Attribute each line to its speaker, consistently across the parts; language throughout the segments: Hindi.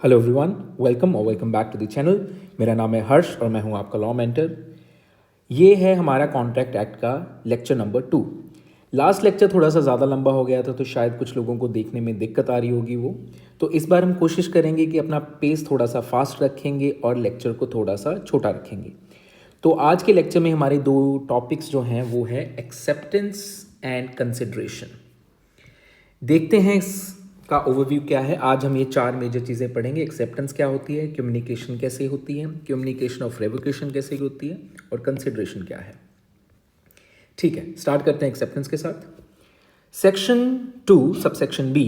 Speaker 1: Hello everyone, welcome back to the channel. मेरा नाम है हर्ष और मैं हूं आपका लॉ मेंटर। ये है हमारा कॉन्ट्रैक्ट एक्ट का लेक्चर नंबर 2। लास्ट लेक्चर थोड़ा सा ज़्यादा लंबा हो गया था तो शायद कुछ लोगों को देखने में दिक्कत आ रही होगी वो। तो इस बार हम कोशिश करेंगे कि अपना पेस थोड़ा सा फास्ट रखेंगे और लेक्चर को थोड़ा सा छोटा रखेंगे। तो आज के लेक्चर में हमारे दो टॉपिक्स जो हैं वो है एक्सेप्टेंस एंड कंसिडरेशन। देखते हैं इसका ओवरव्यू क्या है। आज हम ये 4 मेजर चीज़ें पढ़ेंगे। एक्सेप्टेंस क्या होती है, कम्युनिकेशन कैसे होती है, कम्युनिकेशन ऑफ रेवोकेशन कैसे होती है और कंसिडरेशन क्या है। ठीक है, स्टार्ट करते हैं एक्सेप्टेंस के साथ। Section 2 subsection B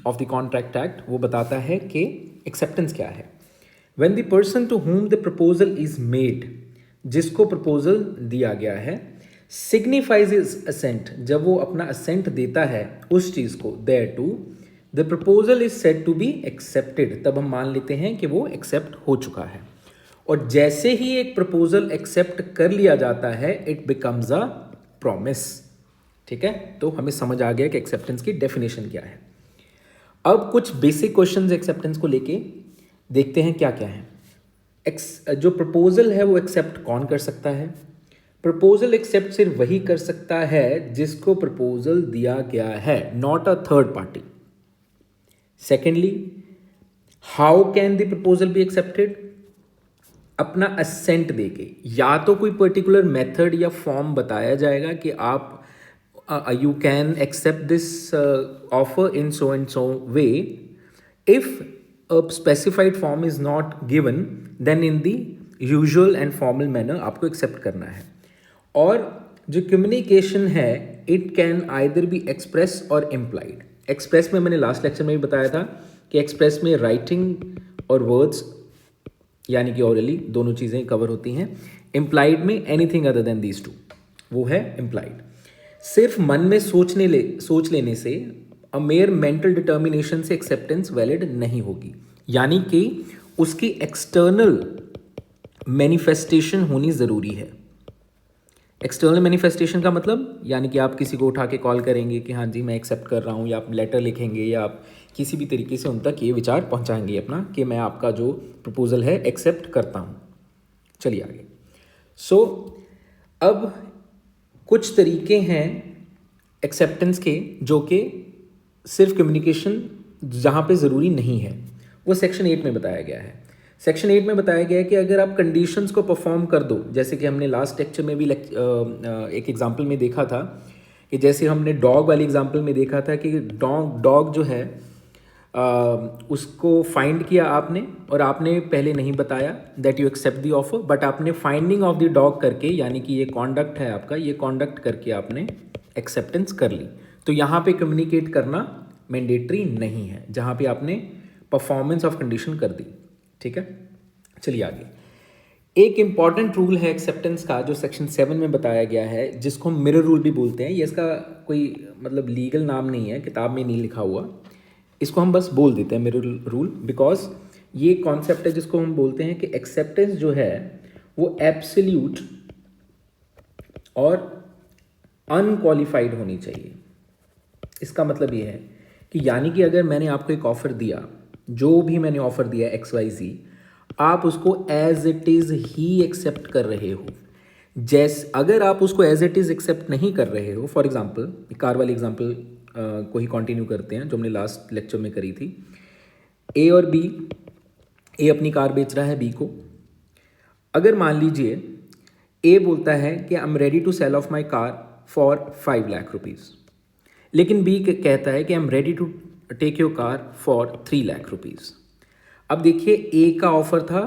Speaker 1: of the contract act वो बताता है कि एक्सेप्टेंस क्या है। When the person to whom the proposal is made, जिसको प्रपोजल दिया गया है, सिग्निफाइज इज असेंट, जब वो अपना असेंट देता है उस चीज़ को, thereto the proposal is said to be accepted, तब हम मान लेते हैं कि वो एक्सेप्ट हो चुका है। और जैसे ही एक प्रपोजल एक्सेप्ट कर लिया जाता है इट बिकम्स अ प्रॉमिस। ठीक है, तो हमें समझ आ गया कि एक्सेप्टेंस की डेफिनेशन क्या है। अब कुछ बेसिक क्वेश्चंस एक्सेप्टेंस को लेके देखते हैं क्या क्या है। जो प्रपोजल है वो एक्सेप्ट कौन कर सकता है? प्रपोजल एक्सेप्ट सिर्फ वही कर सकता है जिसको प्रपोजल दिया गया है, not a third party. Secondly, how can the proposal be accepted? अपना असेंट देके, या तो कोई पर्टिकुलर मेथड या फॉर्म बताया जाएगा कि आप you can accept this offer in so and so way. If a specified form is not given then in the usual and formal manner आपको एक्सेप्ट करना है। और जो कम्युनिकेशन है it can either be express और इम्प्लाइड। एक्सप्रेस में मैंने लास्ट लेक्चर में भी बताया था कि एक्सप्रेस में राइटिंग और वर्ड्स यानी कि ऑरली दोनों चीज़ें कवर होती हैं। इम्प्लाइड में anything other than these two, वो है इम्प्लाइड। सिर्फ मन में सोच लेने से अ मेयर मेंटल डिटर्मिनेशन से एक्सेप्टेंस वैलिड नहीं होगी, यानी कि उसकी एक्सटर्नल मैनिफेस्टेशन होनी ज़रूरी है। एक्सटर्नल मैनिफेस्टेशन का मतलब यानी कि आप किसी को उठा के कॉल करेंगे कि हाँ जी मैं एक्सेप्ट कर रहा हूँ, या आप लेटर लिखेंगे, या आप किसी भी तरीके से उन तक ये विचार पहुँचाएंगे अपना कि मैं आपका जो प्रपोजल है एक्सेप्ट करता हूँ। चलिए आगे। सो अब कुछ तरीके हैं एक्सेप्टेंस के जो कि सिर्फ कम्युनिकेशन जहाँ पे ज़रूरी नहीं है, वो सेक्शन 8 में बताया गया है। सेक्शन 8 में बताया गया है कि अगर आप कंडीशंस को परफॉर्म कर दो, जैसे कि हमने लास्ट लेक्चर में भी एक एग्जांपल में देखा था कि जैसे हमने डॉग वाली एग्जांपल में देखा था कि डॉग जो है उसको फाइंड किया आपने, और आपने पहले नहीं बताया that you accept the offer, but आपने फाइंडिंग ऑफ द डॉग करके, यानी कि ये कॉन्डक्ट है आपका, ये कॉन्डक्ट करके आपने एक्सेप्टेंस कर ली। तो यहाँ पे कम्युनिकेट करना मैंडेटरी नहीं है, जहाँ पे आपने परफॉर्मेंस ऑफ कंडीशन कर दी। ठीक है, चलिए आगे। एक इंपॉर्टेंट रूल है एक्सेप्टेंस का जो सेक्शन 7 में बताया गया है, जिसको हम मिरर रूल भी बोलते हैं। ये इसका कोई मतलब लीगल नाम नहीं है, किताब में नहीं लिखा हुआ, इसको हम बस बोल देते हैं मिरर रूल, बिकॉज ये कॉन्सेप्ट है जिसको हम बोलते हैं कि एक्सेप्टेंस जो है वो एब्सोल्यूट और अनक्वालिफाइड होनी चाहिए। इसका मतलब ये है कि यानी कि अगर मैंने आपको एक ऑफ़र दिया, जो भी मैंने ऑफ़र दिया XYZ, आप उसको एज इट इज़ ही एक्सेप्ट कर रहे हो। अगर आप उसको एज इट इज़ एक्सेप्ट नहीं कर रहे हो, फॉर एग्जांपल कार वाली एग्जांपल को ही कंटिन्यू करते हैं जो हमने लास्ट लेक्चर में करी थी। ए और बी, ए अपनी कार बेच रहा है बी को। अगर मान लीजिए ए बोलता है कि I am ready to sell off my car for 5 lakh rupees, लेकिन बी कहता है कि I am ready to take your car for 3 lakh rupees. अब देखिए, ए का ऑफर था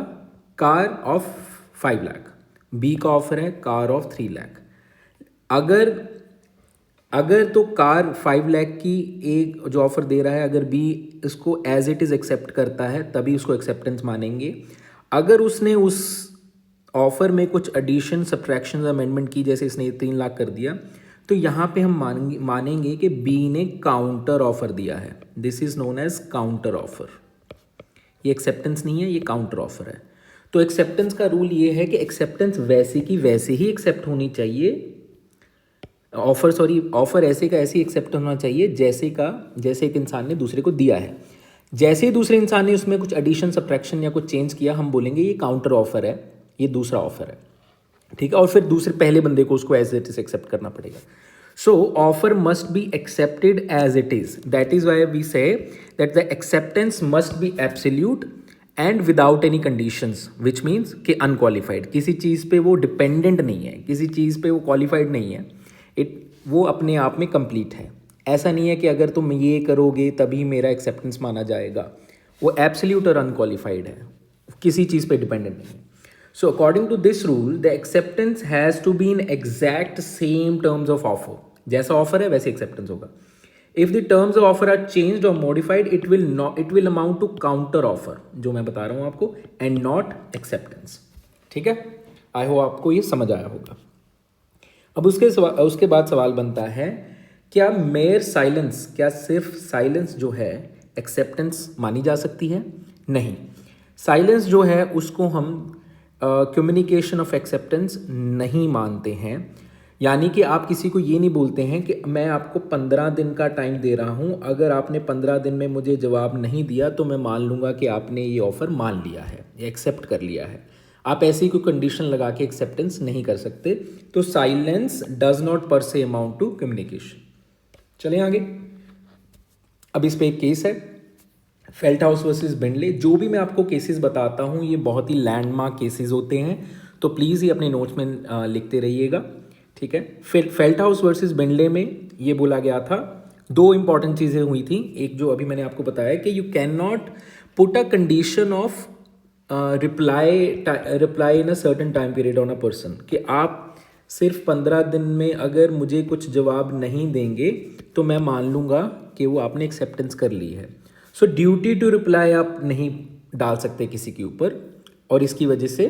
Speaker 1: कार ऑफ 5 लाख, बी का ऑफर है कार ऑफ 3 लाख। अगर तो कार 5 लाख की एक जो ऑफर दे रहा है, अगर बी इसको एज इट इज़ एक्सेप्ट करता है तभी उसको एक्सेप्टेंस मानेंगे। अगर उसने उस ऑफर में कुछ एडिशन, सब्ट्रैक्शन, अमेंडमेंट की, जैसे इसने 3 लाख कर दिया, तो यहाँ पे हम मानेंगे कि बी ने काउंटर ऑफर दिया है। This is known as counter offer. ये एक्सेप्टेंस नहीं है, ये काउंटर ऑफर है। तो एक्सेप्टेंस का रूल ये है कि एक्सेप्टेंस वैसे की वैसे ही एक्सेप्ट होनी चाहिए। ऑफर ऐसे का ऐसे ही एक्सेप्ट होना चाहिए जैसे एक इंसान ने दूसरे को दिया है। जैसे ही दूसरे इंसान ने उसमें कुछ एडिशन सब्ट्रैक्शन या कुछ चेंज किया, हम बोलेंगे ये काउंटर ऑफर है, ये दूसरा ऑफर है, ठीक है। और फिर दूसरे पहले बंदे को उसको एज इट इज एक्सेप्ट करना पड़ेगा। So offer must be accepted as it is, that is why we say that the acceptance must be absolute and without any conditions, which means कि अनक्वालिफाइड, किसी चीज़ पे वो डिपेंडेंट नहीं है, किसी चीज़ पे वो क्वालिफाइड नहीं है, वो अपने आप में कंप्लीट है। ऐसा नहीं है कि अगर तुम ये करोगे तभी मेरा एक्सेप्टेंस माना जाएगा, वो एब्सोल्यूट और अनक्वालिफाइड है, किसी चीज़ पे डिपेंडेंट नहीं है। So according to this rule the acceptance has to be in exact same terms of offer, जैसा ऑफर है वैसे एक्सेप्टेंस होगा। If the terms of offer are changed और modified it will amount to counter offer, जो मैं बता रहा हूँ आपको, एंड नॉट एक्सेप्टेंस, ठीक है। आई होप आपको ये समझ आया होगा। अब उसके बाद सवाल बनता है, क्या मेयर साइलेंस, क्या सिर्फ साइलेंस जो है एक्सेप्टेंस मानी जा सकती है? नहीं, साइलेंस जो है उसको हम कम्युनिकेशन ऑफ एक्सेप्टेंस नहीं मानते हैं। यानी कि आप किसी को ये नहीं बोलते हैं कि मैं आपको 15 दिन का टाइम दे रहा हूँ, अगर आपने 15 दिन में मुझे जवाब नहीं दिया तो मैं मान लूँगा कि आपने ये ऑफ़र मान लिया है, एक्सेप्ट कर लिया है। आप ऐसी कोई कंडीशन लगा के एक्सेप्टेंस नहीं कर सकते। तो साइलेंस डज नॉट पर से अमाउंट टू कम्युनिकेशन। चलें आगे। अब इस पे एक केस है, फेल्टहाउस वर्सेस बेंडले। जो भी मैं आपको केसेस बताता हूँ ये बहुत ही लैंडमार्क केसेस होते हैं, तो प्लीज़ ये अपने नोट्स में लिखते रहिएगा, ठीक है। फिर फेल्टहाउस वर्सेस बेंडले में ये बोला गया था, दो इंपॉर्टेंट चीज़ें हुई थी। एक जो अभी मैंने आपको बताया कि you can not put a condition of reply in a certain time period on a person, कि आप सिर्फ 15 दिन में अगर मुझे कुछ जवाब नहीं देंगे तो मैं मान लूँगा कि वो आपने एक्सेप्टेंस कर ली है। सो ड्यूटी टू रिप्लाई आप नहीं डाल सकते किसी के ऊपर, और इसकी वजह से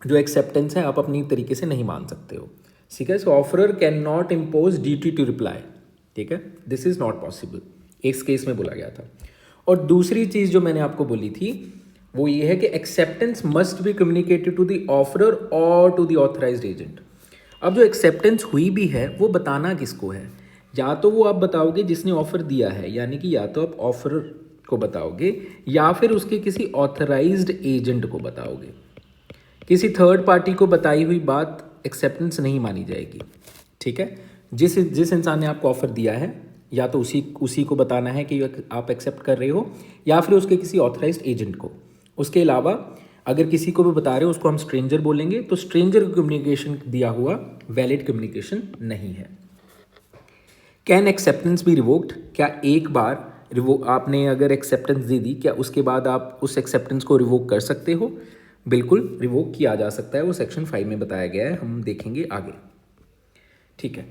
Speaker 1: जो एक्सेप्टेंस है आप अपनी तरीके से नहीं मान सकते हो, ठीक है। So offerer cannot impose duty to reply, ठीक है, दिस इज़ नॉट पॉसिबल, इस केस में बोला गया था। और दूसरी चीज़ जो मैंने आपको बोली थी वो ये है कि acceptance must be communicated to the offeror और टू द ऑथराइज्ड एजेंट। अब जो एक्सेप्टेंस हुई भी है वो बताना किसको है? या तो वो आप बताओगे जिसने ऑफर दिया है, यानी कि या तो आप ऑफर को बताओगे या फिर उसके किसी ऑथराइज्ड एजेंट को बताओगे। किसी थर्ड पार्टी को बताई हुई बात एक्सेप्टेंस नहीं मानी जाएगी, ठीक है। जिस इंसान ने आपको ऑफर दिया है या तो उसी को बताना है कि आप एक्सेप्ट कर रहे हो, या फिर उसके किसी ऑथराइज्ड एजेंट को। उसके अलावा अगर किसी को भी बता रहे हो उसको हम स्ट्रेंजर बोलेंगे, तो स्ट्रेंजर को कम्युनिकेशन दिया हुआ वैलिड कम्युनिकेशन नहीं है। Can acceptance be revoked? क्या एक बार आपने अगर एक्सेप्टेंस दे दी, क्या उसके बाद आप उस एक्सेप्टेंस को रिवोक कर सकते हो? बिल्कुल रिवोक किया जा सकता है, वो सेक्शन 5 में बताया गया है, हम देखेंगे आगे, ठीक है।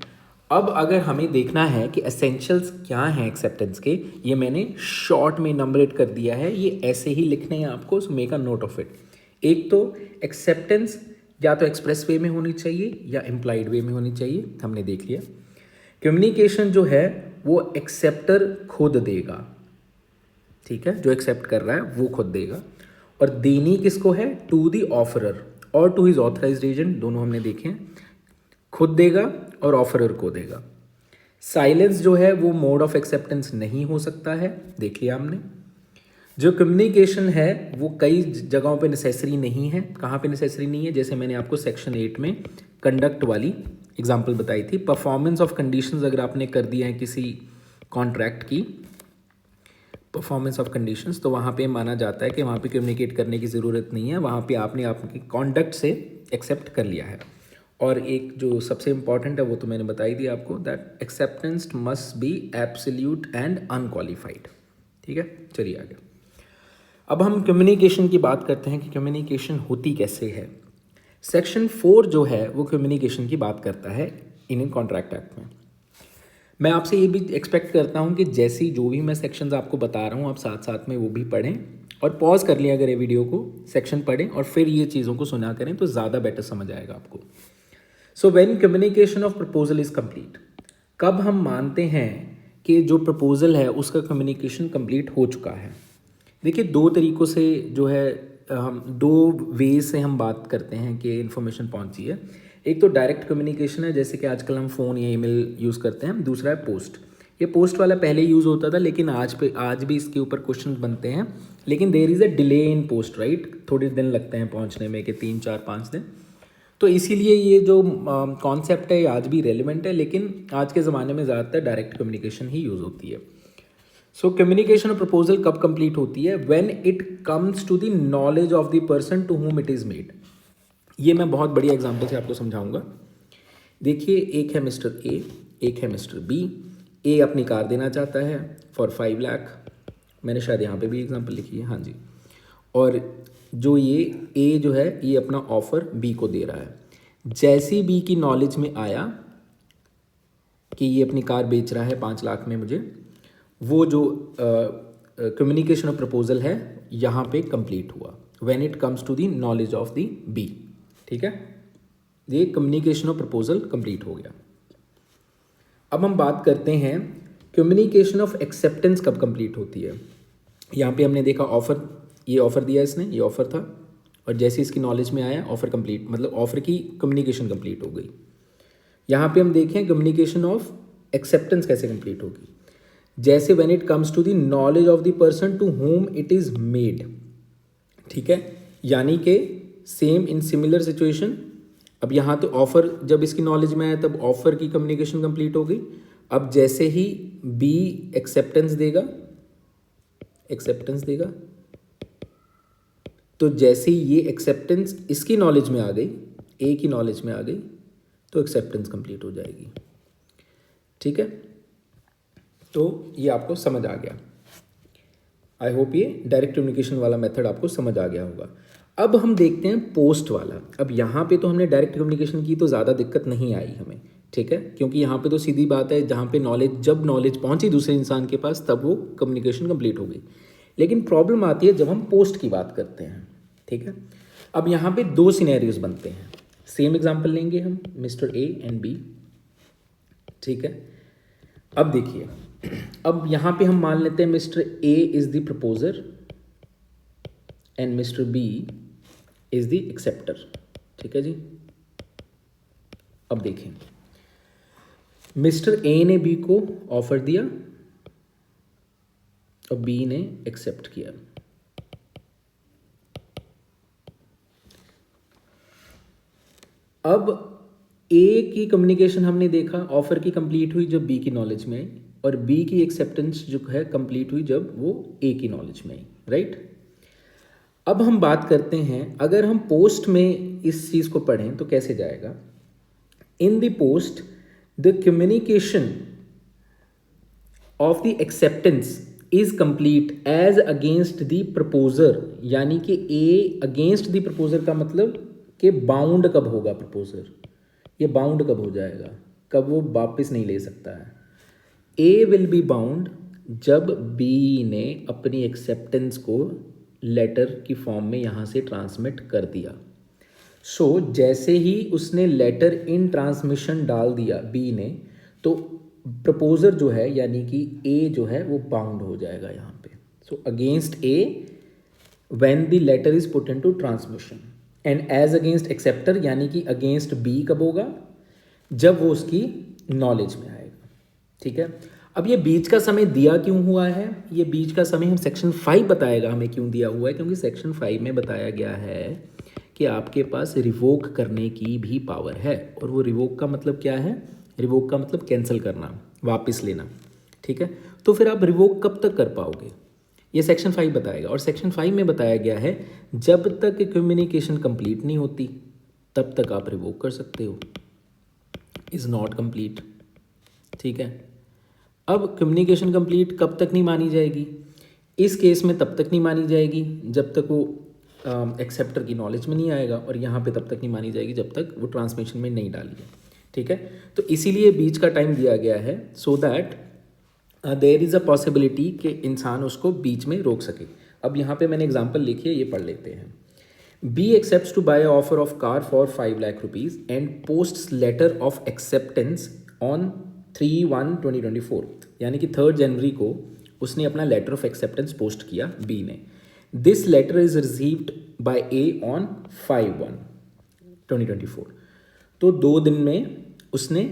Speaker 1: अब अगर हमें देखना है कि एसेंशियल्स क्या हैं एक्सेप्टेंस के, ये मैंने शॉर्ट में नंबरेट कर दिया है, ये ऐसे ही लिखने हैं आपको, so make a note of it. एक तो एक्सेप्टेंस या तो एक्सप्रेस वे में होनी चाहिए या इम्प्लाइड वे में होनी चाहिए, हमने देख लिया। कम्युनिकेशन जो है वो एक्सेप्टर खुद देगा, ठीक है, जो एक्सेप्ट कर रहा है वो खुद देगा। और देनी किसको है? टू द ऑफरर और टू हिज ऑथराइज्ड एजेंट, दोनों हमने देखे हैं, खुद देगा और ऑफरर को देगा। साइलेंस जो है वो मोड ऑफ एक्सेप्टेंस नहीं हो सकता है, देख लिया हमने। जो कम्युनिकेशन है वो कई जगहों पे नेसेसरी नहीं है। कहाँ पे नेसेसरी नहीं है? जैसे मैंने आपको सेक्शन 8 में कंडक्ट वाली एग्जांपल बताई थी। परफॉर्मेंस ऑफ कंडीशंस अगर आपने कर दिया है किसी कॉन्ट्रैक्ट की परफॉर्मेंस ऑफ कंडीशंस, तो वहाँ पे माना जाता है कि वहाँ पे कम्युनिकेट करने की ज़रूरत नहीं है, वहाँ पे आपने आपकी कॉन्डक्ट से एक्सेप्ट कर लिया है। और एक जो सबसे इंपॉर्टेंट है वो तो मैंने बताई दी आपको, that acceptance must be absolute and unqualified, ठीक है। चलिए आगे। अब हम कम्युनिकेशन की बात करते हैं कि कम्युनिकेशन होती कैसे है। सेक्शन 4 जो है वो कम्युनिकेशन की बात करता है इंडियन कॉन्ट्रैक्ट एक्ट में। मैं आपसे ये भी एक्सपेक्ट करता हूँ कि जैसी जो भी मैं सेक्शंस आपको बता रहा हूँ आप साथ साथ में वो भी पढ़ें और पॉज कर लिया अगर ये वीडियो को, सेक्शन पढ़ें और फिर ये चीज़ों को सुना करें तो ज़्यादा बेटर समझ आएगा आपको। सो when communication of proposal is complete, कब हम मानते हैं कि जो प्रपोजल है उसका कम्युनिकेशन कंप्लीट हो चुका है? देखिए दो तरीक़ों से जो है हम दो वे से हम बात करते हैं कि इन्फॉर्मेशन पहुंची है। एक तो डायरेक्ट कम्युनिकेशन है, जैसे कि आजकल हम फ़ोन या ईमेल यूज़ करते हैं। दूसरा है पोस्ट, ये पोस्ट वाला पहले यूज़ होता था, लेकिन आज भी इसके ऊपर क्वेश्चन बनते हैं, लेकिन there is a delay in post, right, थोड़े दिन लगते हैं पहुंचने में, कि 3 4 5 दिन। तो इसीलिए ये जो कॉन्सेप्ट है ये आज भी रेलिवेंट है, लेकिन आज के ज़माने में ज़्यादातर डायरेक्ट कम्युनिकेशन ही यूज़ होती है। सो कम्युनिकेशन और प्रपोजल कब कंप्लीट होती है? When it comes to the knowledge of the person to whom it is made. ये मैं बहुत बढ़िया एग्जांपल से आपको समझाऊंगा। देखिए, एक है मिस्टर ए, एक है मिस्टर बी। ए अपनी कार देना चाहता है फॉर 5 लाख, मैंने शायद यहाँ पे भी एग्जांपल लिखी है, हाँ जी। और जो ये ए जो है ये अपना ऑफ़र बी को दे रहा है। जैसे बी की नॉलेज में आया कि ये अपनी कार बेच रहा है 5 लाख में मुझे, वो जो कम्युनिकेशन ऑफ प्रपोजल है यहाँ पे कंप्लीट हुआ, when it comes to the knowledge of the B. ठीक है, ये कम्युनिकेशन ऑफ प्रपोजल कंप्लीट हो गया। अब हम बात करते हैं कम्युनिकेशन ऑफ एक्सेप्टेंस कब कंप्लीट होती है। यहाँ पे हमने देखा ऑफ़र, ये ऑफ़र दिया इसने, ये ऑफ़र था, और जैसे इसकी नॉलेज में आया ऑफ़र कंप्लीट, मतलब ऑफ़र की कम्युनिकेशन कंप्लीट हो गई। यहाँ पे हम देखें कम्युनिकेशन ऑफ एक्सेप्टेंस कैसे कंप्लीट होगी। जैसे when it comes to the knowledge of the person to whom it is made. ठीक है, यानी कि सेम इन सिमिलर सिचुएशन। अब यहाँ तो ऑफ़र जब इसकी नॉलेज में आया तब ऑफ़र की कम्युनिकेशन कंप्लीट हो गई। अब जैसे ही बी एक्सेप्टेंस देगा, तो जैसे ही ये एक्सेप्टेंस इसकी नॉलेज में आ गई, ए की नॉलेज में आ गई, तो एक्सेप्टेंस कंप्लीट हो जाएगी। ठीक है, तो ये आपको समझ आ गया। आई होप ये डायरेक्ट कम्युनिकेशन वाला मेथड आपको समझ आ गया होगा। अब हम देखते हैं पोस्ट वाला। अब यहाँ पे तो हमने डायरेक्ट कम्युनिकेशन की तो ज़्यादा दिक्कत नहीं आई हमें, ठीक है, क्योंकि यहाँ पे तो सीधी बात है, जहाँ पे जब नॉलेज पहुँची दूसरे इंसान के पास तब वो कम्युनिकेशन कंप्लीट हो गई। लेकिन प्रॉब्लम आती है जब हम पोस्ट की बात करते हैं। ठीक है, अब यहाँ पे 2 सिनेरियोज बनते हैं। सेम एग्जाम्पल लेंगे हम, मिस्टर ए एंड बी। ठीक है, अब देखिए, अब यहाँ पे हम मान लेते हैं mister A is the proposer and mister B is the acceptor. ठीक है जी, अब देखें, मिस्टर ए ने बी को ऑफर दिया और बी ने एक्सेप्ट किया। अब ए की कम्युनिकेशन हमने देखा, ऑफर की कंप्लीट हुई जब बी की नॉलेज में आई, और बी की एक्सेप्टेंस जो है कंप्लीट हुई जब वो ए की नॉलेज में आई, राइट। अब हम बात करते हैं, अगर हम पोस्ट में इस चीज़ को पढ़ें तो कैसे जाएगा। In the post the communication of the acceptance is complete as against the proposer, यानी कि ए अगेंस्ट द प्रपोजर का मतलब कि बाउंड कब होगा प्रपोजर, ये बाउंड कब हो जाएगा, कब वो वापस नहीं ले सकता है। ए विल बी बाउंड जब बी ने अपनी एक्सेप्टेंस को लेटर की फॉर्म में यहाँ से ट्रांसमिट कर दिया। सो जैसे ही उसने लेटर इन ट्रांसमिशन डाल दिया बी ने, तो प्रपोजर जो है यानी कि ए जो है वो बाउंड हो जाएगा यहाँ पे। So against A when the letter is put into transmission, and as against acceptor यानी कि अगेंस्ट बी कब होगा, जब वो उसकी नॉलेज में आएगा। ठीक है, अब ये बीच का समय दिया क्यों हुआ है, ये बीच का समय हम सेक्शन 5 बताएगा हमें क्यों दिया हुआ है, क्योंकि सेक्शन 5 में बताया गया है कि आपके पास रिवोक करने की भी पावर है। और वो रिवोक का मतलब क्या है, रिवोक का मतलब कैंसिल करना, वापस लेना। ठीक है, तो फिर आप रिवोक कब तक कर पाओगे, ये सेक्शन 5 बताएगा। और सेक्शन 5 में बताया गया है जब तक कम्युनिकेशन कंप्लीट नहीं होती तब तक आप रिवोक कर सकते हो, इज़ नॉट कंप्लीट। ठीक है, अब कम्युनिकेशन कंप्लीट कब तक नहीं मानी जाएगी, इस केस में तब तक नहीं मानी जाएगी जब तक वो एक्सेप्टर की नॉलेज में नहीं आएगा, और यहाँ पे तब तक नहीं मानी जाएगी जब तक वो ट्रांसमिशन में नहीं डाली है। ठीक है, तो इसीलिए बीच का टाइम दिया गया है, so that there is a possibility कि इंसान उसको बीच में रोक सके। अब यहाँ पे मैंने एग्जांपल लिखी है, ये पढ़ लेते हैं। B accepts to buy offer of car for 5 lakh rupees and posts letter of acceptance on 3/1/2024, यानी कि 3 जनवरी को उसने अपना लेटर ऑफ एक्सेप्टेंस पोस्ट किया बी ने। This letter is received by A on 5/1/2024, तो 2 दिन में उसने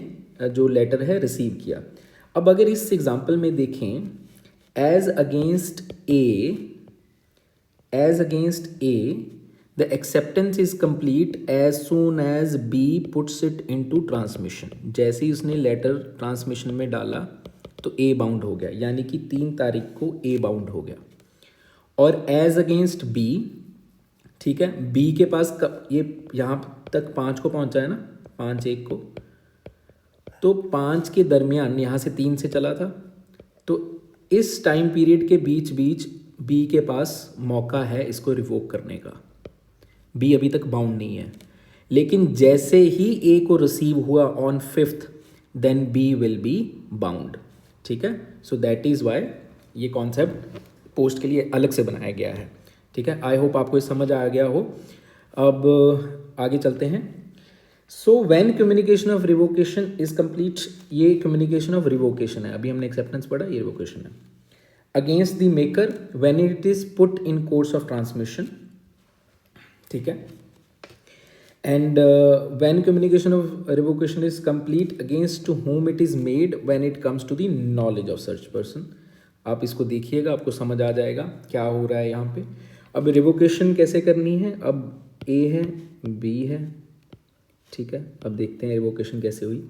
Speaker 1: जो लेटर है रिसीव किया। अब अगर इस एग्जाम्पल में देखें, as against A the acceptance is complete as soon as B puts it into transmission. जैसे ही उसने लेटर ट्रांसमिशन में डाला तो ए बाउंड हो गया, यानी कि 3 तारीख को ए बाउंड हो गया। और एज अगेंस्ट बी, ठीक है, बी के पास ये यहाँ तक 5 को पहुँचा है ना, 5/1 को, तो 5 के दरमियान यहाँ से 3 से चला था, तो इस टाइम पीरियड के बीच बी के पास मौका है इसको रिवोक करने का। बी अभी तक बाउंड नहीं है, लेकिन जैसे ही ए को रिसीव हुआ on 5th, then B will be bound. ठीक है, सो दैट इज़ वाई ये कॉन्सेप्ट पोस्ट के लिए अलग से बनाया गया है। ठीक है, आई होप आपको ये समझ आ गया हो। अब आगे चलते हैं। So when communication of revocation is complete, ये कम्युनिकेशन ऑफ रिवोकेशन है, अभी हमने एक्सेप्टेंस पढ़ा, ये रिवोकेशन है। Against the maker when it is put in course of transmission, ठीक है। And when communication of revocation is complete against to whom it is made when it comes to the knowledge of such person. आप इसको देखिएगा, आपको समझ आ जाएगा क्या हो रहा है यहाँ पे। अब रिवोकेशन कैसे करनी है, अब ए है, बी है, ठीक है। अब देखते हैं रिवोकेशन कैसे हुई।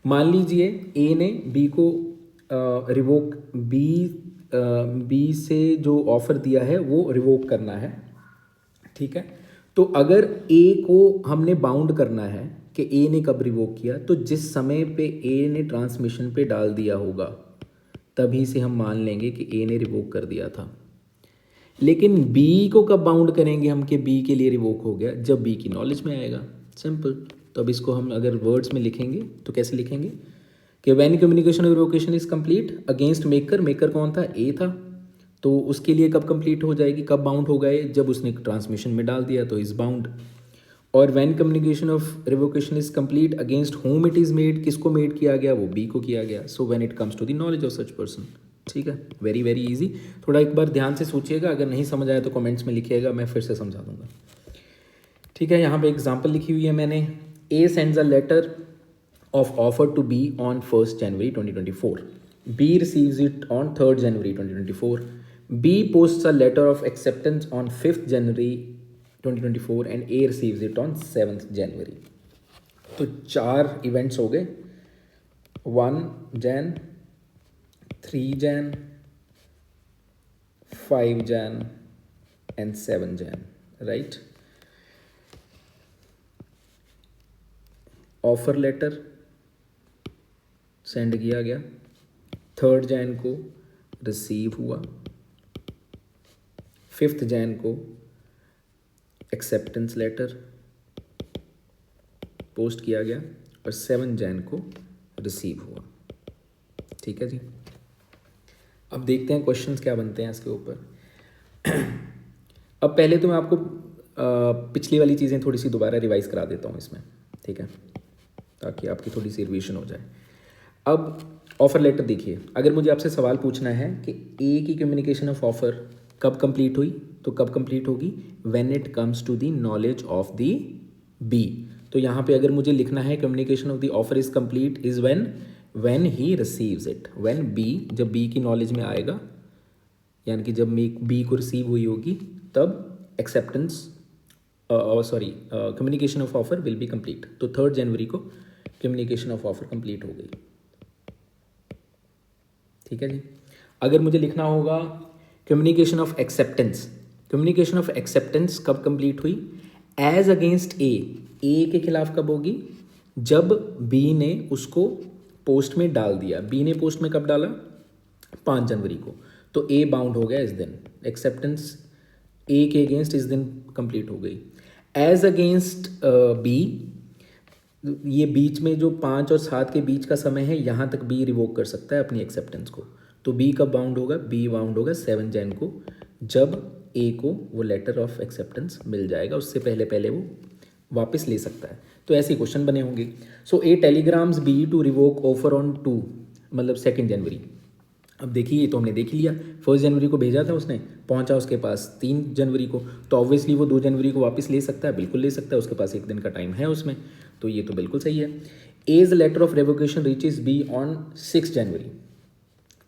Speaker 1: मान लीजिए ए ने बी को रिवोक बी से जो ऑफर दिया है वो रिवोक करना है, ठीक है। तो अगर ए को हमने बाउंड करना है कि ए ने कब रिवोक किया, तो जिस समय पे ए ने ट्रांसमिशन पे डाल दिया होगा तभी से हम मान लेंगे कि ए ने रिवोक कर दिया था। लेकिन बी को कब बाउंड करेंगे हम कि बी के लिए रिवोक हो गया, जब बी की नॉलेज में आएगा, सिंपल। तो अब इसको हम अगर वर्ड्स में लिखेंगे तो कैसे लिखेंगे कि when communication of revocation is complete against maker, maker कौन था, ए था, तो उसके लिए कब कंप्लीट हो जाएगी, कब बाउंड हो गए, जब उसने ट्रांसमिशन में डाल दिया तो इज बाउंड। और when communication of revocation is complete against whom it is made, किसको मेड किया गया, वो बी को किया गया। So when it comes to the knowledge of such person. ठीक है, वेरी वेरी इजी। थोड़ा एक बार ध्यान से सोचिएगा, अगर नहीं समझ आया तो कमेंट्स में लिखिएगा, मैं फिर से समझा दूंगा। ठीक है, यहाँ पे एग्जाम्पल लिखी हुई है मैंने। A sends a letter of offer to B on 1st January 2024. B receives it on 3rd January 2024. B posts a letter of acceptance on 5th January 2024 and A receives it on 7th January. तो 4 इवेंट्स हो गए, 1 Jan, 3 Jan, 5 Jan and 7 Jan, right? Offer letter send किया गया, 3rd Jan को रिसीव हुआ, 5th Jan को एक्सेप्टेंस लेटर पोस्ट किया गया और 7 Jan को रिसीव हुआ। ठीक है जी, अब देखते हैं क्वेश्चंस क्या बनते हैं इसके ऊपर। अब पहले तो मैं आपको पिछली वाली चीज़ें थोड़ी सी दोबारा रिवाइज करा देता हूँ इसमें, ठीक है, ताकि आपकी थोड़ी सी रिवीजन हो जाए। अब ऑफर लेटर देखिए, अगर मुझे आपसे सवाल पूछना है कि ए की कम्युनिकेशन ऑफ ऑफर कब कंप्लीट हुई, तो कब कंप्लीट होगी, when it comes to the knowledge of the B. तो यहाँ पे अगर मुझे लिखना है communication of the offer is complete is when he receives it, when B, जब बी की नॉलेज में आएगा, यानी कि जब बी को रिसीव हुई होगी तब acceptance communication of offer will be complete. तो 3rd जनवरी को कम्युनिकेशन ऑफ ऑफर कंप्लीट हो गई। ठीक है जी, अगर मुझे लिखना होगा communication of acceptance, communication of acceptance कब कंप्लीट हुई, एज अगेंस्ट ए के खिलाफ कब होगी, जब बी ने उसको पोस्ट में डाल दिया। बी ने पोस्ट में कब डाला, 5 जनवरी को, तो ए बाउंड हो गया इस दिन, एक्सेप्टेंस ए के अगेंस्ट इस दिन कंप्लीट हो गई। एज अगेंस्ट बी, ये बीच में जो 5 और 7 के बीच का समय है, यहाँ तक बी रिवोक कर सकता है अपनी एक्सेप्टेंस को। तो बी कब बाउंड होगा, बी बाउंड होगा 7 Jan को, जब ए को वो लेटर ऑफ एक्सेप्टेंस मिल जाएगा, उससे पहले पहले वो वापस ले सकता है। तो ऐसे क्वेश्चन बने होंगे। So A telegrams B to revoke offer on 2, मतलब 2 जनवरी। अब देखिए, ये तो हमने देख लिया, 1 जनवरी को भेजा था उसने, पहुंचा उसके पास 3 जनवरी को, तो ऑब्वियसली वो 2 जनवरी को वापस ले सकता है, बिल्कुल ले सकता है, उसके पास 1 दिन का टाइम है उसमें। तो ये तो बिल्कुल सही है। As letter of revocation reaches be on 6 January.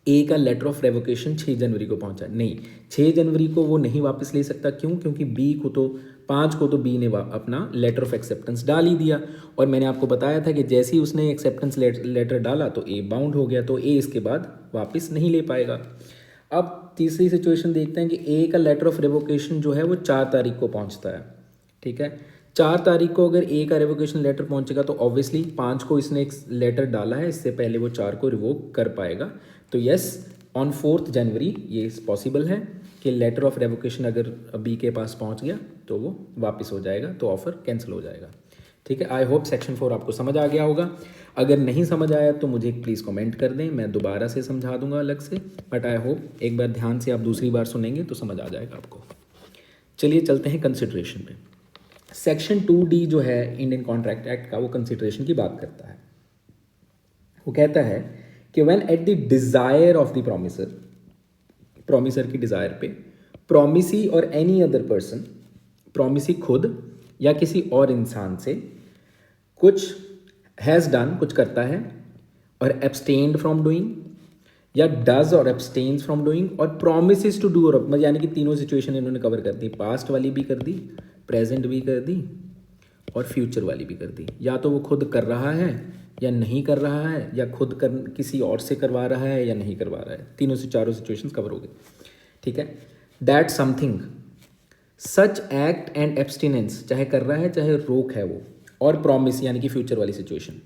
Speaker 1: A का लेटर ऑफ रेवोकेशन 6 जनवरी को पहुंचा, नहीं 6 जनवरी को वो नहीं वापस ले सकता। क्यों? क्योंकि बी को तो 5 को तो बी ने अपना लेटर ऑफ एक्सेप्टेंस डाल ही दिया, और मैंने आपको बताया था कि जैसे ही उसने एक्सेप्टेंस लेटर डाला तो ए बाउंड हो गया, तो ए इसके बाद वापस नहीं ले पाएगा। अब तीसरी सिचुएशन देखते हैं कि ए का लेटर ऑफ रेवोकेशन जो है वो 4 तारीख को पहुंचता है, ठीक है। 4 तारीख को अगर ए का रेवोकेशन लेटर पहुंचेगा तो ऑब्वियसली 5 को इसने एक लेटर डाला है, इससे पहले वो 4 को रिवोक कर पाएगा। तो यस, ऑन 4 जनवरी ये पॉसिबल है कि लेटर ऑफ रेवोकेशन अगर बी के पास पहुंच गया तो वो वापस हो जाएगा, तो ऑफ़र कैंसिल हो जाएगा, ठीक है। आई होप सेक्शन 4 आपको समझ आ गया होगा। अगर नहीं समझ आया तो मुझे प्लीज़ कमेंट कर दें, मैं दोबारा से समझा दूंगा अलग से, बट आई होप एक बार ध्यान से आप दूसरी बार सुनेंगे तो समझ आ जाएगा आपको। चलिए चलते हैं कंसिडरेशन पे। सेक्शन 2D जो है इंडियन कॉन्ट्रैक्ट एक्ट का, वो कंसिडरेशन की बात करता है। वो कहता है कि when eight the desire of the promiser की डिज़ायर पे, प्रॉमिसी और एनी अदर पर्सन, प्रॉमिसी खुद या किसी और इंसान से कुछ हैज़ डन, कुछ करता है, और एब्सटेन्ड फ्रॉम डूइंग, या डज और एब्सटेन्स फ्रॉम डूइंग, और प्रोमिसेस टू डू, और यानी कि तीनों सिचुएशन इन्होंने कवर कर दी, पास्ट वाली भी कर दी, प्रेजेंट भी कर दी, और फ्यूचर वाली भी कर दी। या तो वो खुद कर रहा है या नहीं कर रहा है, या खुद कर किसी और से करवा रहा है या नहीं करवा रहा है, तीनों से चारों सिचुएशंस कवर हो गए, ठीक है। That something such act and abstinence, चाहे कर रहा है चाहे रोक है वो, और प्रॉमिस यानी कि फ्यूचर वाली situation,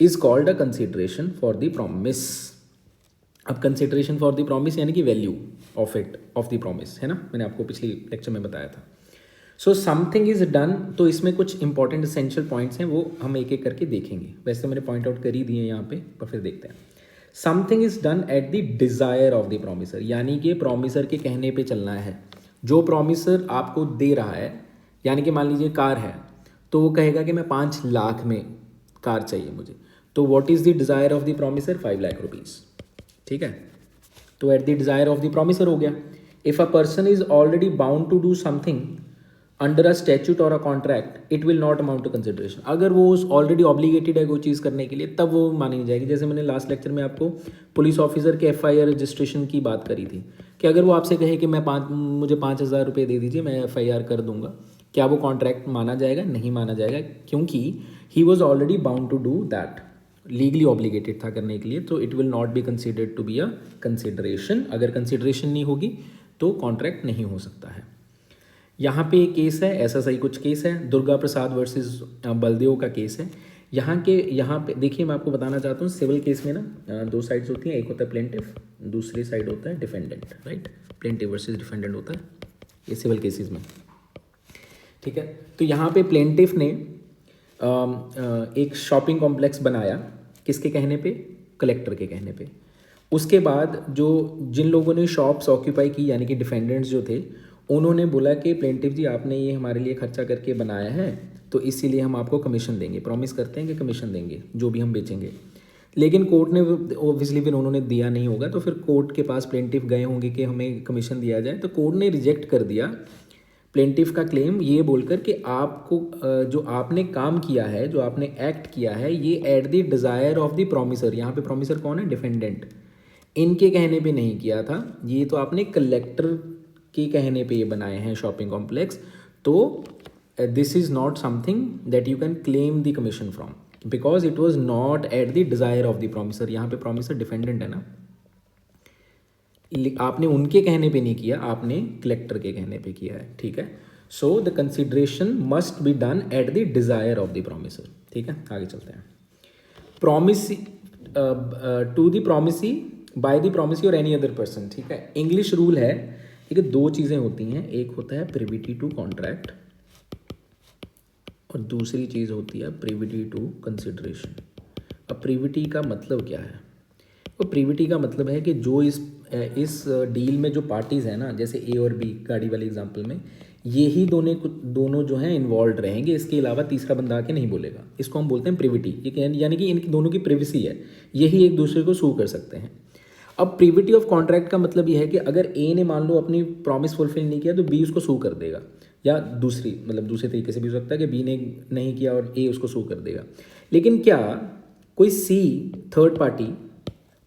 Speaker 1: is called a consideration for the promise. अब कंसिडरेशन फॉर द प्रॉमिस यानी कि value of it, of the promise, है ना, मैंने आपको पिछली लेक्चर में बताया था। सो समथिंग इज डन, तो इसमें कुछ इंपॉर्टेंट एसेंशियल पॉइंट्स हैं, वो हम एक एक करके देखेंगे। वैसे तो मैंने पॉइंट आउट कर ही दिए यहाँ पे, पर फिर देखते हैं। Something is done at the desire of the promiser, यानी कि प्रॉमिसर के कहने पे चलना है। जो प्रॉमिसर आपको दे रहा है, यानी कि मान लीजिए कार है, तो वो कहेगा कि मैं 5 लाख में कार चाहिए मुझे, तो what is the desire of the promisor? 5 lakh rupees, ठीक है। तो at the desire of the promisor हो गया। If a person is already bound to do something under a statute और a contract, it will not amount to consideration. अगर वो ऑलरेडी ऑब्लिगेटेड है कोई चीज़ करने के लिए, तब वो मानी नहीं जाएगी। जैसे मैंने लास्ट लेक्चर में आपको पुलिस ऑफिसर के FIR रजिस्ट्रेशन की बात करी थी, कि अगर वो आपसे कहे कि मुझे 5,000 रुपये दे दीजिए, मैं FIR कर दूंगा, क्या वो कॉन्ट्रैक्ट माना जाएगा? नहीं माना जाएगा, क्योंकि he was already bound to do that, legally obligated था करने के लिए। तो it will not be considered to be a consideration. अगर कंसिडरेशन नहीं होगी तो कॉन्ट्रैक्ट नहीं हो सकता है। यहाँ पे एक केस है, ऐसा सही कुछ केस है, दुर्गा प्रसाद वर्सेस बलदेव का केस है। यहाँ पे देखिए, मैं आपको बताना चाहता हूँ, सिविल केस में ना 2 साइड्स होती हैं, एक होता है प्लेंटिफ, दूसरी साइड होता है defendant, right. Plaintiff versus defendant होता है ये सिविल केसेस में, ठीक है। तो यहाँ पे प्लेंटिफ ने एक शॉपिंग कॉम्प्लेक्स बनाया, किसके कहने पे? कलेक्टर के कहने पे। उसके बाद जिन लोगों ने शॉप्स ऑक्यूपाई की, यानी कि डिफेंडेंट्स जो थे, उन्होंने बोला कि प्लेंटिफ जी आपने ये हमारे लिए खर्चा करके बनाया है, तो इसीलिए हम आपको कमीशन देंगे, प्रॉमिस करते हैं कि कमीशन देंगे जो भी हम बेचेंगे। लेकिन कोर्ट ने ऑब्वियसली फिर उन्होंने दिया नहीं होगा, तो फिर कोर्ट के पास प्लेंटिफ गए होंगे कि हमें कमीशन दिया जाए, तो कोर्ट ने रिजेक्ट कर दिया प्लेंटिफ का क्लेम, ये बोलकर कि आपको जो आपने काम किया है, जो आपने एक्ट किया है, ये at the desire of the promiser, यहाँ पे प्रॉमिसर कौन है? डिफेंडेंट, इनके कहने पे नहीं किया था, ये तो आपने कलेक्टर के कहने पे ये बनाए हैं शॉपिंग कॉम्प्लेक्स। तो this is not something that you can claim the commission from, because it was not at the desire of the promiser. यहाँ पे प्रॉमिसर डिफेंडेंट है ना, आपने उनके कहने पे नहीं किया, आपने कलेक्टर के कहने पे किया है, ठीक है। So the consideration must be done at the desire of the promisor, ठीक है। आगे चलते हैं। Promise to the promisee by the promisee और एनी अदर पर्सन, ठीक है। इंग्लिश रूल है, ठीक है, 2 चीज़ें होती हैं, एक होता है प्रिविटी टू कॉन्ट्रैक्ट और दूसरी चीज़ होती है प्रिविटी टू कंसिडरेशन। अब प्रिविटी का मतलब क्या है? वो प्रिविटी का मतलब है कि जो इस डील में जो पार्टीज़ हैं ना, जैसे A और B गाड़ी वाले एग्जांपल में, ये ही दोनों जो हैं इन्वॉल्व रहेंगे, इसके अलावा तीसरा बंदा आके नहीं बोलेगा। इसको हम बोलते हैं प्रिविटी, यानी कि इनकी दोनों की प्रिवेसी है, यही एक दूसरे को सू कर सकते हैं। अब प्रीविटी ऑफ कॉन्ट्रैक्ट का मतलब ये है कि अगर ए ने मान लो अपनी प्रॉमिस फुलफिल नहीं किया तो बी उसको सू कर देगा, या दूसरी तरीके से भी हो सकता है कि बी ने नहीं किया और ए उसको सू कर देगा। लेकिन क्या कोई सी थर्ड पार्टी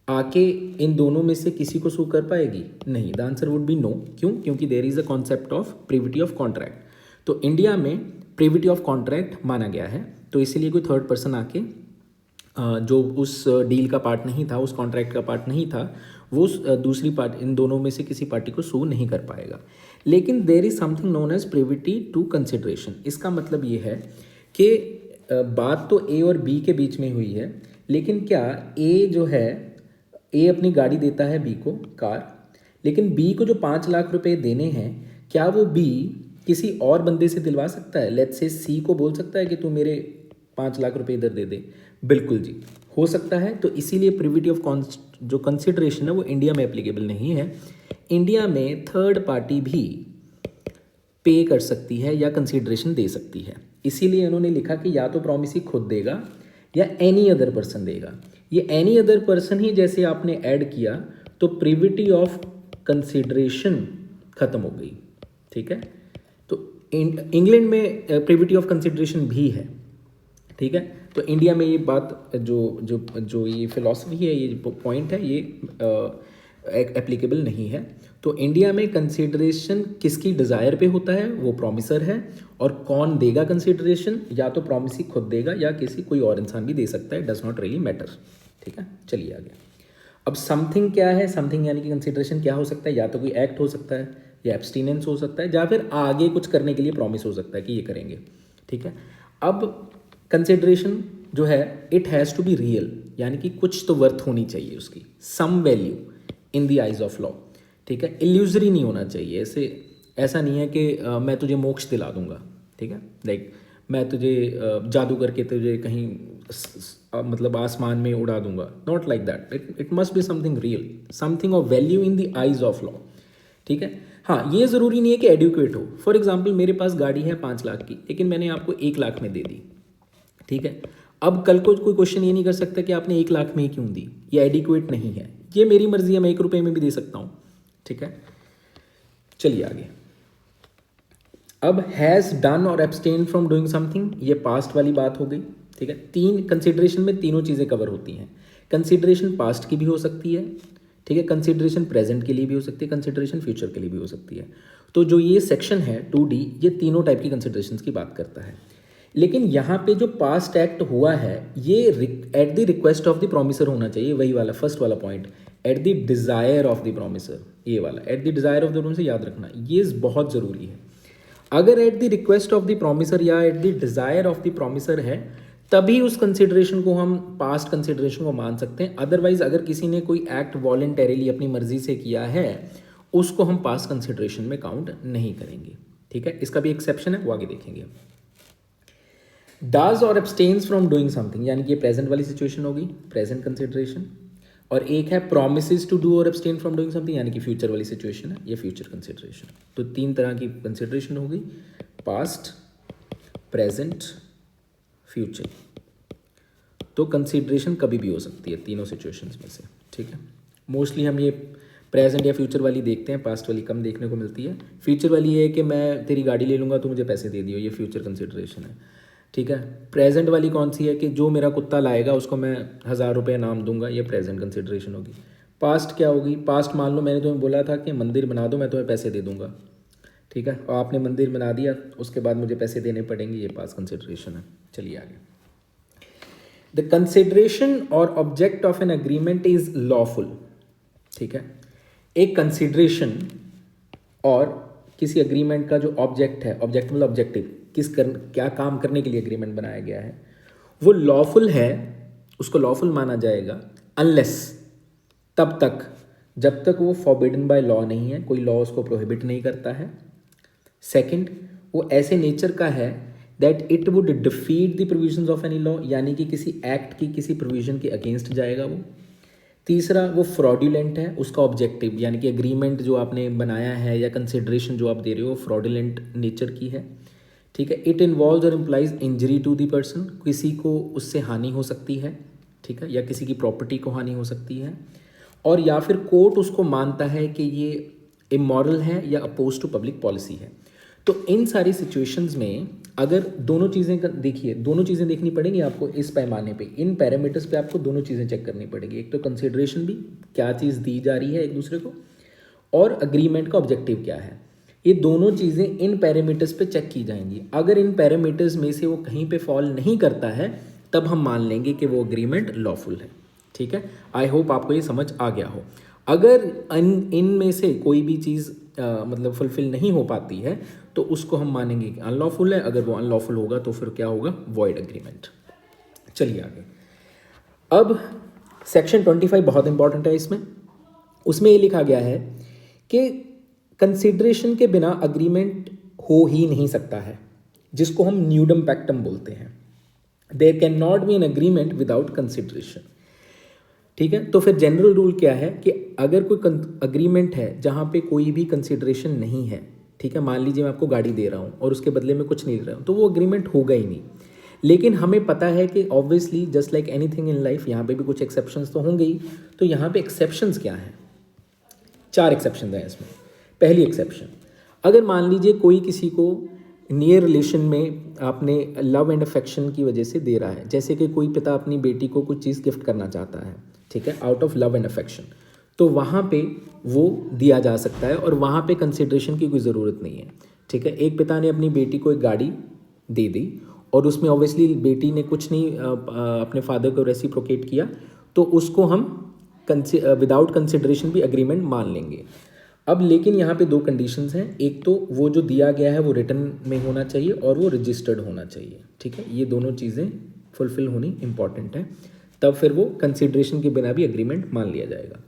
Speaker 1: आके इन दोनों में से किसी को सू कर पाएगी? नहीं, the answer would be no. क्यों? क्योंकि there is a concept of privity of contract. तो इंडिया में प्रीविटी ऑफ कॉन्ट्रैक्ट माना गया है, तो इसीलिए कोई थर्ड पर्सन आके जो उस डील का पार्ट नहीं था, उस कॉन्ट्रैक्ट का पार्ट नहीं था, वो दूसरी पार्ट इन दोनों में से किसी पार्टी को सू नहीं कर पाएगा। लेकिन there is something known as privity to consideration. इसका मतलब ये है कि बात तो ए और बी के बीच में हुई है, लेकिन क्या ए जो है, ए अपनी गाड़ी देता है बी को, कार, लेकिन बी को जो 5 लाख रुपए देने हैं, क्या वो बी किसी और बंदे से दिलवा सकता है? लेट्स से सी को बोल सकता है कि तू मेरे 5 लाख रुपए इधर दे दे। बिल्कुल जी, हो सकता है। तो इसीलिए प्रीविटी ऑफ जो कंसिडरेशन है वो इंडिया में एप्लीकेबल नहीं है। इंडिया में थर्ड पार्टी भी पे कर सकती है या कंसिडरेशन दे सकती है। इसीलिए उन्होंने लिखा कि या तो प्रॉमिसी खुद देगा या एनी अदर पर्सन देगा। ये एनी अदर पर्सन ही जैसे आपने ऐड किया तो प्रीविटी ऑफ कंसिडरेशन खत्म हो गई। ठीक है, तो इंग्लैंड में प्रीविटी ऑफ कंसिडरेशन भी है। ठीक है, तो इंडिया में ये बात जो ये फिलॉसफी है, ये पॉइंट है, ये एप्लीकेबल नहीं है। तो इंडिया में कंसिडरेशन किसकी डिज़ायर पे होता है? वो प्रॉमिसर है। और कौन देगा कंसिडरेशन? या तो प्रॉमिसी खुद देगा या किसी कोई और इंसान भी दे सकता है, डज नॉट रियली मैटर। ठीक है, चलिए आगे। अब समथिंग क्या है? समथिंग यानी कि कंसिडरेशन क्या हो सकता है? या तो कोई एक्ट हो सकता है, या एब्सटीनेंस हो सकता है, या फिर आगे कुछ करने के लिए प्रॉमिस हो सकता है कि ये करेंगे। ठीक है, अब कंसिडरेशन जो है it has to be real, यानी कि कुछ तो वर्थ होनी चाहिए उसकी, some value in the eyes of law. ठीक है, इल्यूजरी नहीं होना चाहिए। ऐसा नहीं है कि मैं तुझे मोक्ष दिला दूंगा। ठीक है, लाइक मैं तुझे जादू करके तुझे कहीं मतलब आसमान में उड़ा दूंगा, not like that. It must be something real, something of value in the eyes of law. ठीक है, हाँ, ये ज़रूरी नहीं है कि एडुकेट हो। फॉर एग्जाम्पल मेरे पास गाड़ी है 5 लाख की, लेकिन मैंने आपको 1 लाख में दे दी। ठीक है, अब कल को कोई क्वेश्चन ये नहीं कर सकता कि आपने 1 लाख में ही क्यों दी, ये एडिक्वेट नहीं है। ये मेरी मर्जी है, मैं 1 रुपये में भी दे सकता हूँ। ठीक है, चलिए आगे। अब हैज़ डन और एब्सटेन फ्रॉम डूइंग समथिंग, ये पास्ट वाली बात हो गई। ठीक है, 3 कंसिडरेशन में तीनों चीज़ें कवर होती हैं। कंसिडरेशन पास्ट की भी हो सकती है, ठीक है, कंसिडरेशन प्रेजेंट के लिए भी हो सकती है, कंसिडरेशन फ्यूचर के लिए भी हो सकती है। तो जो ये सेक्शन है 2D, ये तीनों टाइप की कंसिडरेशन की बात करता है। लेकिन यहाँ पे जो पास्ट एक्ट हुआ है ये at the request of the promisor होना चाहिए, वही वाला फर्स्ट वाला point, at the desire of the promisor. ये वाला at the desire of the promisor याद रखना, ये बहुत ज़रूरी है। अगर at the request of the promisor या at the desire of the promisor है, तभी उस कंसिडरेशन को हम पास्ट कंसिडरेशन को मान सकते हैं। अदरवाइज अगर किसी ने कोई एक्ट वॉलेंटरीली अपनी मर्जी से किया है, उसको हम पास्ट कंसिडरेशन में काउंट नहीं करेंगे। ठीक है, इसका भी एक्सेप्शन है, वो आगे देखेंगे। डज और एब्सटेन्स फ्रॉम डूइंग समथिंग, यानी कि प्रेजेंट वाली सिचुएशन होगी, प्रेजेंट कंसिडरेशन। और एक है प्रोमिसेस टू डू और एब्सटेन फ्रॉम डूइंग समथिंग, यानी कि फ्यूचर वाली सिचुएशन है, ये फ्यूचर कंसिडरेशन। तो 3 तरह की कंसिडरेशन होगी, पास्ट, प्रेजेंट, फ्यूचर। तो कंसिडरेशन कभी भी हो सकती है तीनों सिचुएशंस में से। ठीक है, मोस्टली हम ये प्रेजेंट या फ्यूचर वाली देखते हैं, पास्ट वाली कम देखने को मिलती है। फ्यूचर वाली ये है कि मैं तेरी गाड़ी ले लूँगा तो मुझे पैसे दे दियो, ये फ्यूचर कंसिडरेशन है। ठीक है, प्रेजेंट वाली कौन सी है कि जो मेरा कुत्ता लाएगा उसको मैं 1000 रुपये इनाम दूंगा, ये प्रेजेंट कंसिडरेशन होगी। पास्ट क्या होगी? पास्ट मान लो मैंने तुम्हें बोला था कि मंदिर बना दो, मैं तुम्हें पैसे दे दूंगा। ठीक है, और आपने मंदिर बना दिया, उसके बाद मुझे पैसे देने पड़ेंगे, ये पास्ट कंसिडरेशन है। चलिए आगे। द कंसिडरेशन और object of an agreement is lawful. ठीक है, एक कंसिडरेशन और किसी एग्रीमेंट का जो ऑब्जेक्ट है, ऑब्जेक्ट मतलब ऑब्जेक्टिव, क्या काम करने के लिए एग्रीमेंट बनाया गया है, वो लॉफुल है, उसको लॉफुल माना जाएगा अनलेस, तब तक जब तक वो फॉरबिडन बाय लॉ नहीं है, कोई लॉ उसको प्रोहिबिट नहीं करता है। सेकंड, वो ऐसे नेचर का है that it would defeat the provisions of any law, यानी कि किसी एक्ट की किसी प्रोविजन के अगेंस्ट जाएगा वो। तीसरा, वो फ्रॉडुलेंट है, उसका ऑब्जेक्टिव यानी कि एग्रीमेंट जो आपने बनाया है या कंसिडरेशन जो आप दे रहे हो फ्रॉडुलेंट नेचर की है। ठीक है, it involves or implies injury to the person, किसी को उससे हानि हो सकती है। ठीक है, या किसी की प्रॉपर्टी को हानि हो सकती है। और या फिर कोर्ट उसको मानता है कि ये इमोरल है या अपोज टू पब्लिक पॉलिसी है। तो इन सारी सिचुएशंस में अगर दोनों चीज़ें देखिए, दोनों चीज़ें देखनी पड़ेंगी आपको इस पैमाने पे, इन पैरामीटर्स पे आपको दोनों चीज़ें चेक करनी पड़ेगी। एक तो कंसिडरेशन भी, क्या चीज़ दी जा रही है एक दूसरे को, और अग्रीमेंट का ऑब्जेक्टिव क्या है। ये दोनों चीज़ें इन पैरामीटर्स पे चेक की जाएंगी। अगर इन पैरामीटर्स में से वो कहीं पे फॉल नहीं करता है तब हम मान लेंगे कि वो अग्रीमेंट लॉफुल है। ठीक है, आई होप आपको ये समझ आ गया हो। अगर इनमें से कोई भी चीज़ मतलब फुलफिल नहीं हो पाती है तो उसको हम मानेंगे कि अनलॉफुल है। अगर वो अनलॉफुल होगा तो फिर क्या होगा, वॉइड अग्रीमेंट। चलिए आगे। अब सेक्शन 25 बहुत इंपॉर्टेंट है। उसमें ये लिखा गया है कि कंसिडरेशन के बिना अग्रीमेंट हो ही नहीं सकता है, जिसको हम न्यूडम पैक्टम बोलते हैं। There can not be an agreement without consideration. ठीक है, तो फिर जनरल रूल क्या है कि अगर कोई अग्रीमेंट है जहाँ पे कोई भी कंसिडरेशन नहीं है, ठीक है, मान लीजिए मैं आपको गाड़ी दे रहा हूँ और उसके बदले में कुछ नहीं ले रहा हूँ, तो वो अग्रीमेंट होगा ही नहीं। लेकिन हमें पता है कि obviously just like anything in life, यहाँ पे भी कुछ एक्सेप्शंस तो होंगे ही। तो यहाँ पे एक्सेप्शंस क्या हैं, 4 एक्सेप्शन हैं इसमें। पहली एक्सेप्शन, अगर मान लीजिए कोई किसी को नियर रिलेशन में आपने लव एंड अफेक्शन की वजह से दे रहा है, जैसे कि कोई पिता अपनी बेटी को कुछ चीज़ गिफ्ट करना चाहता है, ठीक है, out of love and affection, तो वहाँ पे वो दिया जा सकता है और वहाँ पे कंसिडरेशन की कोई ज़रूरत नहीं है। ठीक है, एक पिता ने अपनी बेटी को एक गाड़ी दे दी और उसमें ऑब्वियसली बेटी ने कुछ नहीं अपने फादर को रेसिप्रोकेट किया, तो उसको हम विदाउट कंसिडरेशन भी अग्रीमेंट मान लेंगे। अब लेकिन यहाँ पे 2 कंडीशंस हैं। एक तो वो जो दिया गया है वो रिटर्न में होना चाहिए और वो रजिस्टर्ड होना चाहिए। ठीक है, ये दोनों चीज़ें फुलफिल होनी इंपॉर्टेंट है, तब फिर वो कंसिडरेशन के बिना भी अग्रीमेंट मान लिया जाएगा।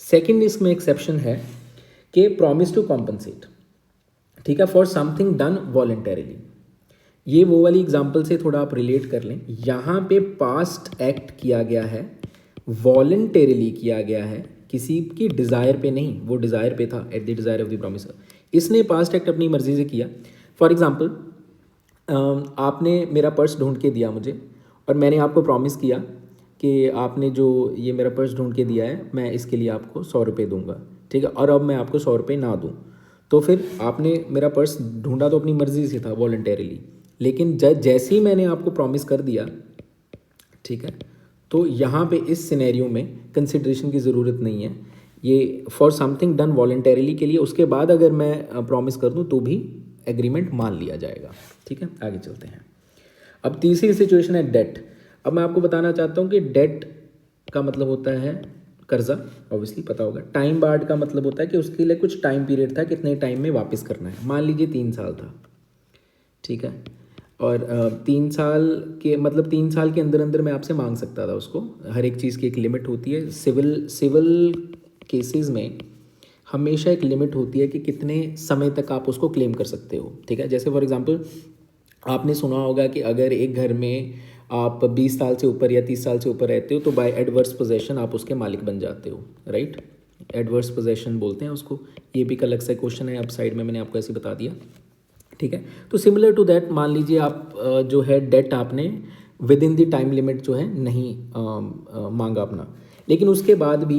Speaker 1: सेकंड इसमें एक्सेप्शन है कि प्रॉमिस टू कॉम्पनसेट, ठीक है, फॉर समथिंग डन वॉलंटरीली। ये वो वाली एग्जाम्पल से थोड़ा आप रिलेट कर लें। यहाँ पे पास्ट एक्ट किया गया है, वॉलंटरीली किया गया है, किसी की डिज़ायर पे नहीं, वो डिज़ायर पे था, eight the desire of the promiser. इसने पास्ट एक्ट अपनी मर्जी से किया। फॉर एग्जाम्पल, आपने मेरा पर्स ढूंढ के दिया मुझे और मैंने आपको प्रॉमिस किया कि आपने जो ये मेरा पर्स ढूंढ के दिया है मैं इसके लिए आपको 100 रुपये दूंगा। ठीक है, और अब मैं आपको 100 रुपये ना दूँ तो फिर आपने मेरा पर्स ढूंढा तो अपनी मर्जी से था, वॉलंटरीली, लेकिन जैसे ही मैंने आपको प्रॉमिस कर दिया, ठीक है, तो यहाँ पे इस सिनेरियो में कंसिडरेशन की ज़रूरत नहीं है। ये फॉर समथिंग डन वॉलंटरीली के लिए, उसके बाद अगर मैं प्रॉमिस कर दूँ तो भी एग्रीमेंट मान लिया जाएगा। ठीक है, आगे चलते हैं। अब तीसरी सिचुएशन है डेट। अब मैं आपको बताना चाहता हूँ कि डेट का मतलब होता है कर्जा, ऑब्वियसली पता होगा। टाइम बार्ड का मतलब होता है कि उसके लिए कुछ टाइम पीरियड था, कितने टाइम में वापस करना है। मान लीजिए 3 साल था, ठीक है, और 3 साल के मतलब 3 साल के अंदर अंदर मैं आपसे मांग सकता था उसको। हर एक चीज़ की एक लिमिट होती है। सिविल केसेस में हमेशा एक लिमिट होती है कि कितने समय तक आप उसको क्लेम कर सकते हो। ठीक है, जैसे फॉर एग्जांपल आपने सुना होगा कि अगर एक घर में आप 20 साल से ऊपर या 30 साल से ऊपर रहते हो तो बाय एडवर्स पोजेशन आप उसके मालिक बन जाते हो, राइट। एडवर्स पोजेशन बोलते हैं उसको। ये भी एक अलग सा क्वेश्चन है, अब साइड में मैंने आपको ऐसे बता दिया। ठीक है, तो सिमिलर टू दैट मान लीजिए आप जो है डेट आपने with in the time limit जो है नहीं मांगा अपना, लेकिन उसके बाद भी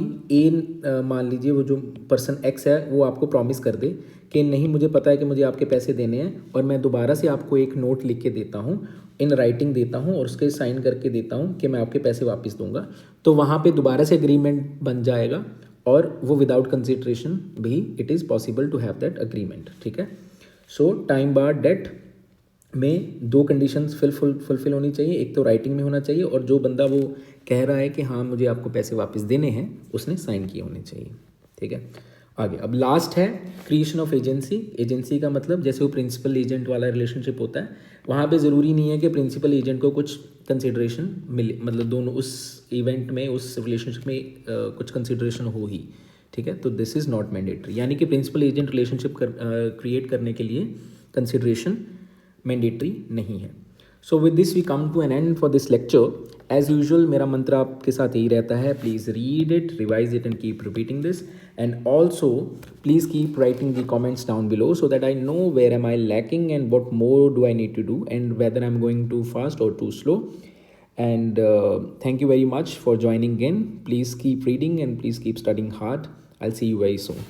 Speaker 1: मान लीजिए वो जो पर्सन एक्स है वो आपको प्रॉमिस कर दे कि नहीं, मुझे पता है कि मुझे आपके पैसे देने हैं और मैं दोबारा से आपको एक नोट लिख के देता हूँ, इन राइटिंग देता हूँ और उसके साइन करके देता हूँ कि मैं आपके पैसे वापस दूंगा, तो वहाँ पे दोबारा से एग्रीमेंट बन जाएगा और वो विदाउट कंसिडरेशन भी it is possible to have that agreement. ठीक है, सो टाइम बार डेट में 2 कंडीशंस फुलफिल होनी चाहिए। एक तो राइटिंग में होना चाहिए और जो बंदा वो कह रहा है कि हाँ मुझे आपको पैसे वापस देने हैं उसने साइन किए होने चाहिए। ठीक है, आगे अब लास्ट है क्रिएशन ऑफ एजेंसी। एजेंसी का मतलब जैसे वो प्रिंसिपल एजेंट वाला रिलेशनशिप होता है, वहाँ पे ज़रूरी नहीं है कि प्रिंसिपल एजेंट को कुछ कंसिडरेशन मिले, मतलब दोनों उस इवेंट में उस रिलेशनशिप में कुछ कंसिडरेशन हो ही। ठीक है, तो दिस इज़ नॉट मैंडेटरी, यानी कि प्रिंसिपल एजेंट रिलेशनशिप क्रिएट करने के लिए कंसिडरेशन मैंडेटरी नहीं है। So with this we come to an end for this lecture. As usual मेरा मंत्र आपके साथ यही रहता है, please read it, revise it and keep repeating this, and also please keep writing the comments down below so that I know where am I lacking and what more do I need to do and whether I'm going too fast or too slow, And thank you very much for joining in. Please keep reading and please keep studying hard. I'll see you very soon.